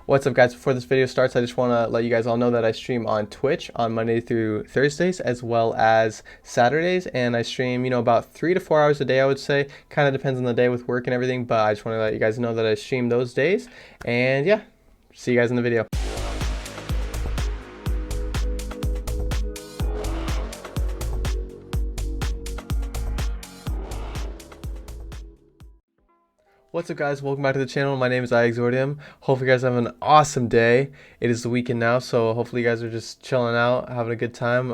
What's up, guys? Before this video starts, I just want to let you guys all know that I stream on Twitch on Monday through Thursdays as well as Saturdays, and I stream, about 3 to 4 hours a day, I would say. Kind of depends on the day with work and everything, but I just want to let you guys know that I stream those days. And yeah, see you guys in the video. What's up, guys? Welcome back to the channel. My name is iExordium. Hopefully you guys have an awesome day. It is the weekend now, so hopefully you guys are just chilling out, having a good time.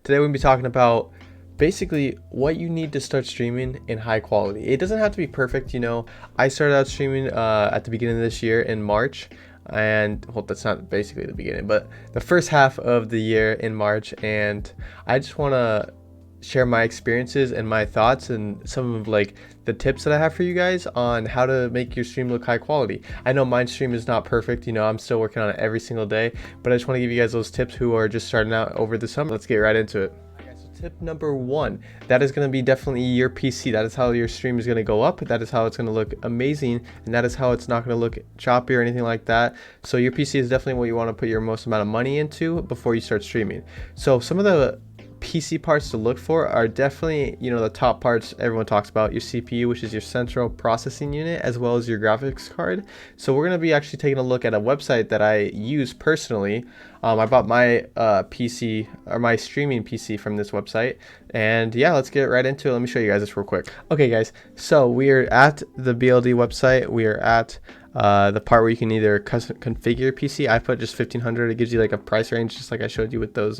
Today we're going to be talking about basically what you need to start streaming in high quality. It doesn't have to be perfect, I started out streaming at the beginning of this year in March, and well, that's not basically the beginning, but the first half of the year in March, and I just want to share my experiences and my thoughts and some of the tips that I have for you guys on how to make your stream look high quality. I know my stream is not perfect, I'm still working on it every single day, but I just want to give you guys those tips who are just starting out over the summer. Let's get right into it. Okay, so tip number one, that is going to be definitely your PC. That is how your stream is going to go up. That is how it's going to look amazing, and that is how it's not going to look choppy or anything like that. So your PC is definitely what you want to put your most amount of money into before you start streaming. So some of the PC parts to look for are definitely, the top parts everyone talks about: your CPU, which is your central processing unit, as well as your graphics card. So we're going to be actually taking a look at a website that I use personally. I bought my PC, or my streaming PC, from this website, and yeah, let's get right into it. Let me show you guys this real quick. Okay, guys, so we are at the BLD website. We are at the part where you can either configure your PC. I put just 1500. It gives you like a price range, just like I showed you with those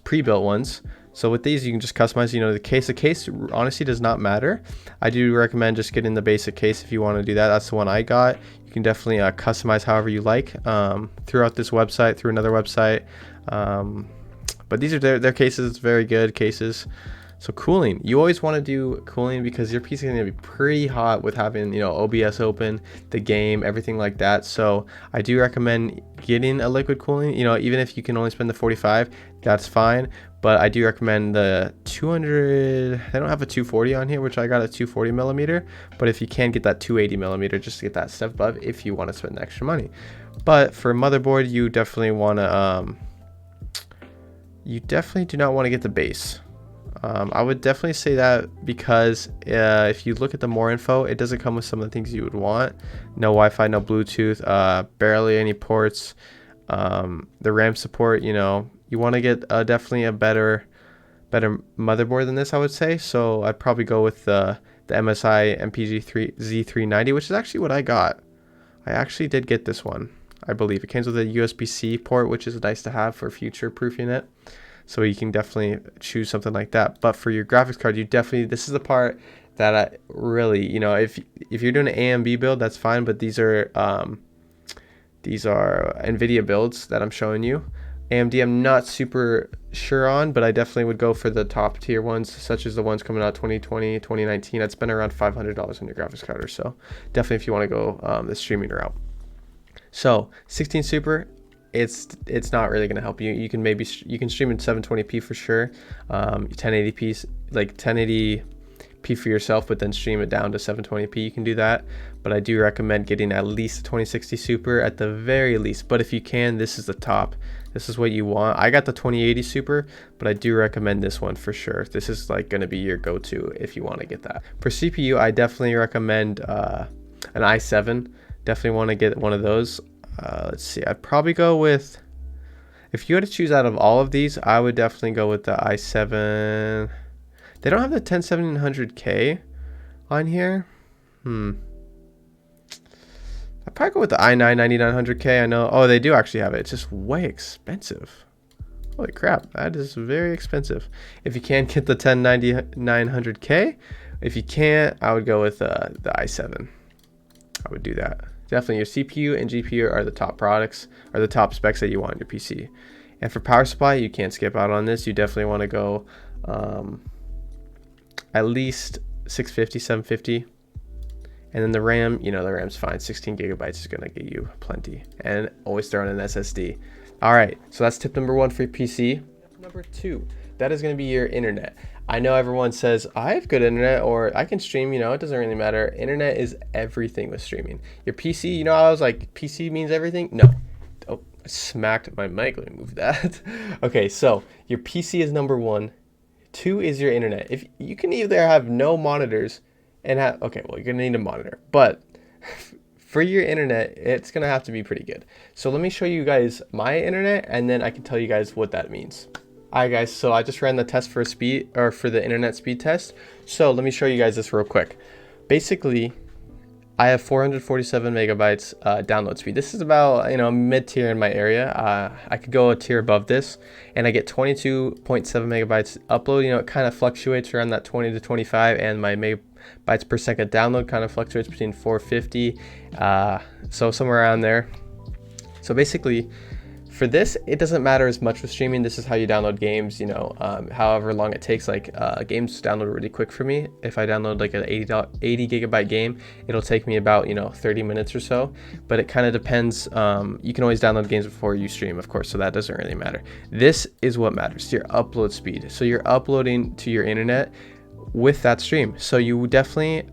pre-built ones. So with these, you can just customize, the case. The case honestly does not matter. I do recommend just getting the basic case if you want to do that. That's the one I got. You can definitely customize however you like throughout this website, through another website. But these are their cases, very good cases. So cooling, you always want to do cooling because your PC is going to be pretty hot with having, OBS open, the game, everything like that. So I do recommend getting a liquid cooling, even if you can only spend the 45, that's fine. But I do recommend the 200, they don't have a 240 on here, which I got a 240 millimeter. But if you can get that 280 millimeter, just to get that step above if you want to spend extra money. But for a motherboard, you definitely want to, you definitely do not want to get the base. I would definitely say that because if you look at the more info, it doesn't come with some of the things you would want. No Wi-Fi, no Bluetooth, barely any ports. The RAM support, you want to get definitely a better motherboard than this, I would say. So I'd probably go with the MSI MPG Z390, which is actually what I got. I actually did get this one, I believe. It comes with a USB-C port, which is nice to have for future proofing it. So you can definitely choose something like that. But for your graphics card, this is the part that I really, if you're doing an AMD build, that's fine. But these are NVIDIA builds that I'm showing you. AMD, I'm not super sure on, but I definitely would go for the top tier ones, such as the ones coming out 2020, 2019. I'd spend around $500 on your graphics card or so. Definitely if you want to go the streaming route. So 16 Super. It's not really going to help you. You can stream in 720p for sure, 1080p, like 1080p for yourself, but then stream it down to 720p. You can do that, but I do recommend getting at least a 2060 Super at the very least. But if you can, this is the top. This is what you want. I got the 2080 Super, but I do recommend this one for sure. This is like going to be your go-to if you want to get that. For CPU, I definitely recommend an i7. Definitely want to get one of those. Let's see, I'd probably go with, if you had to choose out of all of these, I would definitely go with the i7. They don't have the 10700K on here. I'd probably go with the i9 9900K. I know, oh, they do actually have it. It's just way expensive. Holy crap, that is very expensive. If you can get the 10900K, if you can't, I would go with the i7. I would do that. Definitely your CPU and GPU are the top products, or the top specs that you want in your PC. And for power supply, you can't skip out on this. You definitely want to go at least 650, 750. And then the RAM, the RAM's fine. 16 gigabytes is going to get you plenty. And always throw in an SSD. All right, so that's tip number one for your PC. Number two, that is going to be your internet. I know everyone says I have good internet or I can stream, you know, it doesn't really matter. Internet is everything with streaming. Your PC, you know, I was like, PC means everything? No. Oh, I smacked my mic. Let me move that. Okay, so your PC is number one. 2 is your internet. If you can either have no monitors and have, okay, well, you're going to need a monitor, but for your internet, it's going to have to be pretty good. So let me show you guys my internet and then I can tell you guys what that means. Alright guys, so I just ran the test for speed, or for the internet speed test. So let me show you guys this real quick. Basically, I have 447 megabytes download speed. This is about, you know, mid-tier in my area. I could go a tier above this, and I get 22.7 megabytes upload. You know, it kind of fluctuates around that 20 to 25, and my megabytes per second download kind of fluctuates between 450, so somewhere around there. So basically, for this, it doesn't matter as much with streaming. This is how you download games, you know, however long it takes. Like games download really quick for me. If I download like an 80 gigabyte game, it'll take me about, you know, 30 minutes or so, but it kind of depends. You can always download games before you stream, of course, so that doesn't really matter. This is what matters, your upload speed. So you're uploading to your internet with that stream. So you definitely,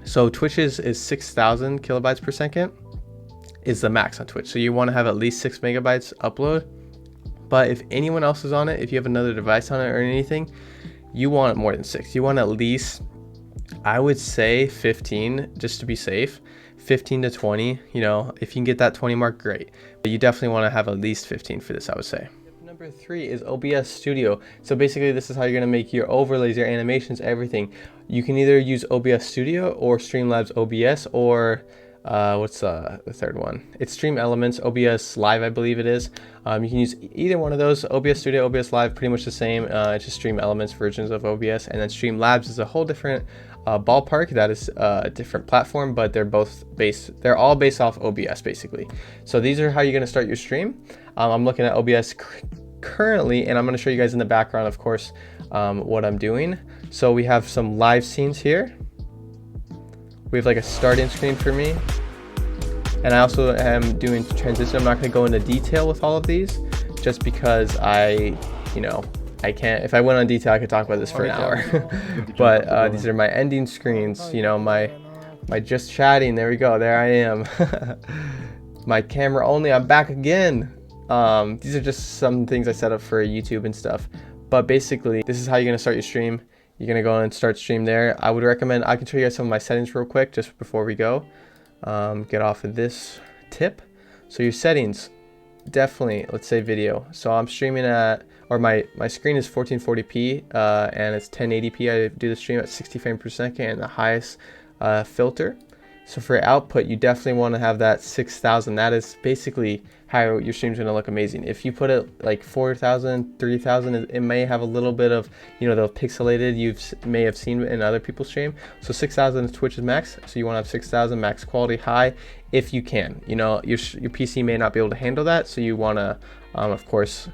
so Twitch is 6,000 kilobytes per second. Is the max on Twitch. So you want to have at least 6 megabytes upload. But if anyone else is on it, if you have another device on it or anything, you want more than 6. You want at least, I would say 15, just to be safe. 15 to 20, you know, if you can get that 20 mark, great. But you definitely want to have at least 15 for this, I would say. Number 3 is OBS Studio. So basically this is how you're going to make your overlays, your animations, everything. You can either use OBS Studio or Streamlabs OBS, or what's the third one? It's Stream Elements, OBS Live, I believe it is. You can use either one of those. OBS Studio, OBS Live, pretty much the same. It's just Stream Elements versions of OBS, and then Streamlabs is a whole different ballpark. That is a different platform, but they're all based off OBS basically. So these are how you're going to start your stream. I'm looking at OBS currently, and I'm going to show you guys in the background, of course, what I'm doing. So we have some live scenes here. We have like a starting screen for me, and I also am doing transition. I'm not going to go into detail with all of these just because I can't. If I went on detail, I could talk about this for an hour. But these are my ending screens, you know, my just chatting. There we go, there I am. My camera only, I'm back again. These are just some things I set up for YouTube and stuff, but basically this is how you're going to start your stream. You're going to go and start stream there. I would recommend, I can show you guys some of my settings real quick just before we go. Get off of this tip. So your settings, definitely, let's say video. So I'm streaming at, or my screen is 1440p and it's 1080p. I do the stream at 60 frames per second and the highest filter. So for output, you definitely want to have that 6,000. That is basically how your stream's going to look amazing. If you put it like 4,000, 3,000, it may have a little bit of, you know, the pixelated you may have seen in other people's stream. So 6,000 is Twitch's max. So you want to have 6,000 max quality high if you can. You know, your PC may not be able to handle that. So you want to, of course,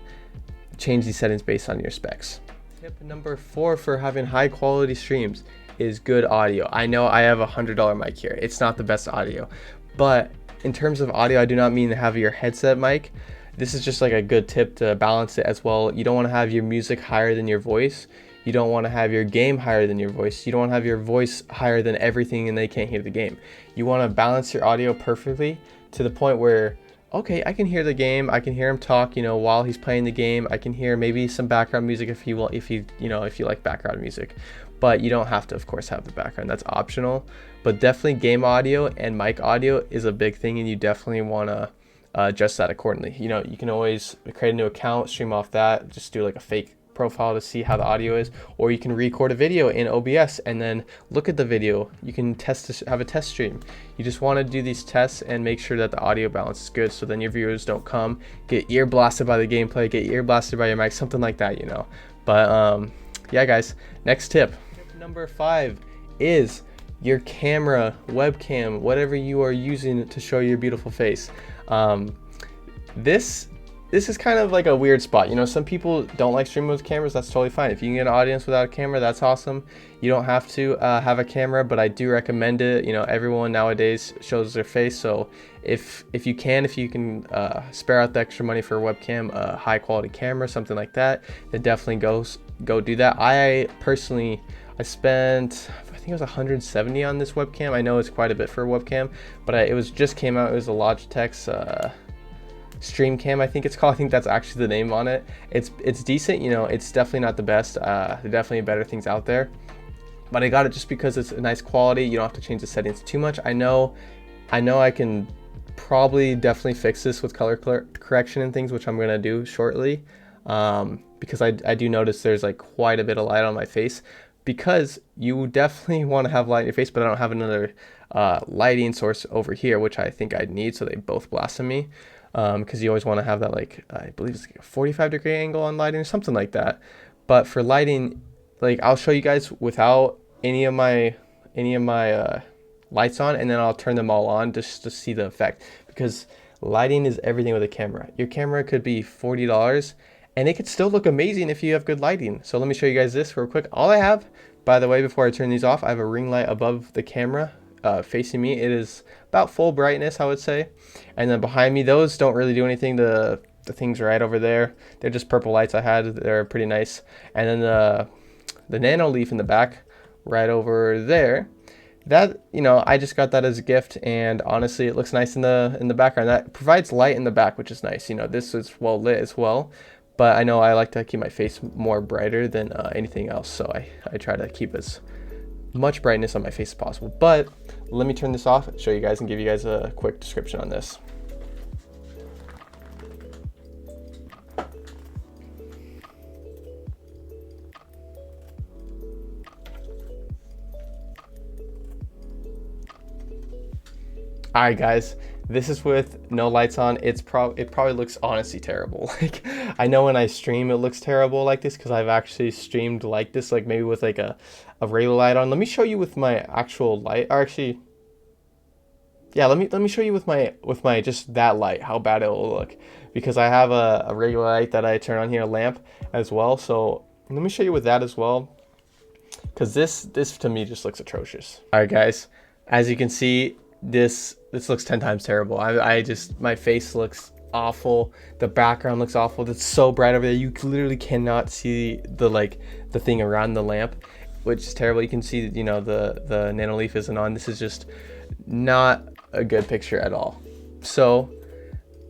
change these settings based on your specs. Tip number 4 for having high quality streams is good audio. I know I have a $100 mic here. It's not the best audio, but in terms of audio, I do not mean to have your headset mic. This is just like a good tip to balance it as well. You don't want to have your music higher than your voice. You don't want to have your game higher than your voice. You don't want to have your voice higher than everything and they can't hear the game. You want to balance your audio perfectly to the point where, okay, I can hear the game. I can hear him talk, you know, while he's playing the game. I can hear maybe some background music if you like background music. But you don't have to, of course, have the background. That's optional. But definitely game audio and mic audio is a big thing, and you definitely want to adjust that accordingly. You know, you can always create a new account, stream off that, just do like a fake profile to see how the audio is, or you can record a video in OBS and then look at the video. You can have a test stream. You just want to do these tests and make sure that the audio balance is good, so then your viewers don't come get ear blasted by the gameplay, get ear blasted by your mic, something like that, you know. But yeah, guys, next tip. Number 5 is your camera, webcam, whatever you are using to show your beautiful face. This this is kind of like a weird spot. You know, some people don't like streaming with cameras. That's totally fine. If you can get an audience without a camera, that's awesome. You don't have to have a camera, but I do recommend it. You know, everyone nowadays shows their face. So if you can spare out the extra money for a webcam, a high quality camera, something like that, then definitely go do that. I personally, I spent, I think it was 170 on this webcam. I know it's quite a bit for a webcam, but it was just came out. It was a Logitech's Stream Cam, I think it's called. I think that's actually the name on it. It's decent. You know, it's definitely not the best. There are definitely better things out there, but I got it just because it's a nice quality. You don't have to change the settings too much. I know I can probably definitely fix this with color correction and things, which I'm gonna do shortly, because I do notice there's like quite a bit of light on my face, because you definitely want to have light in your face, but I don't have another lighting source over here, which I think I'd need, so they both blasted me. Because you always want to have that, like, I believe it's like a 45-degree angle on lighting or something like that. But for lighting, like, I'll show you guys without any of my lights on, and then I'll turn them all on just to see the effect, because lighting is everything with a camera. Your camera could be $40 and it could still look amazing if you have good lighting. So let me show you guys this real quick. All I have, by the way, before I turn these off, I have a ring light above the camera facing me. It is about full brightness, I would say. And then behind me, those don't really do anything. The things right over there, they're just purple lights I had. They're pretty nice. And then the nano leaf in the back right over there, that, you know, I just got that as a gift, and honestly it looks nice in the background. That provides light in the back, which is nice. You know, this is well lit as well, but I know I like to keep my face more brighter than anything else, so I try to keep as much brightness on my face as possible. But let me turn this off, show you guys, and give you guys a quick description on this. Alright guys, this is with no lights on. It probably looks honestly terrible. Like, I know when I stream it looks terrible like this, because I've actually streamed like this, like maybe with like a regular light on. Let me show you with my actual light, or actually, yeah, let me show you with my just that light how bad it will look, because I have a regular light that I turn on here, a lamp as well. So let me show you with that as well, because this to me just looks atrocious. Alright guys, as you can see, this looks 10 times terrible. I just, my face looks awful, the background looks awful. It's so bright over there, you literally cannot see the thing around the lamp, which is terrible. You can see, you know, the nano leaf isn't on. This is just not a good picture at all. So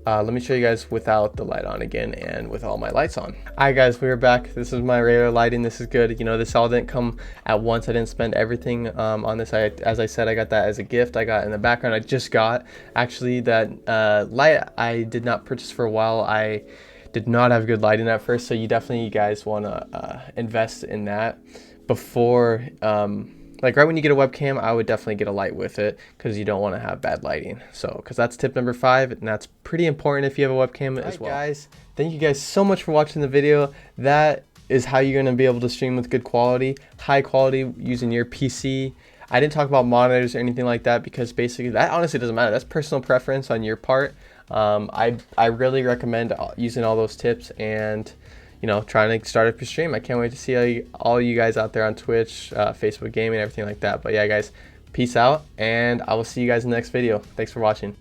let me show you guys without the light on again and with all my lights on. Alright guys, we are back. This is my regular lighting. This is good. You know, this all didn't come at once. I didn't spend everything on this. As I said, I got that as a gift. I got in the background. I just got actually that light I did not purchase for a while. I did not have good lighting at first, so you guys want to invest in that before like right when you get a webcam. I would definitely get a light with it, because you don't want to have bad lighting. So, because that's tip number 5, and that's pretty important if you have a webcam as well. Guys, thank you guys so much for watching the video. That is how you're going to be able to stream with good quality, high quality, using your PC. I didn't talk about monitors or anything like that, because basically that honestly doesn't matter. That's personal preference on your part. I really recommend using all those tips and, you know, trying to start up your stream. I can't wait to see all you guys out there on Twitch, Facebook gaming, everything like that. But yeah guys, peace out, and I will see you guys in the next video. Thanks for watching.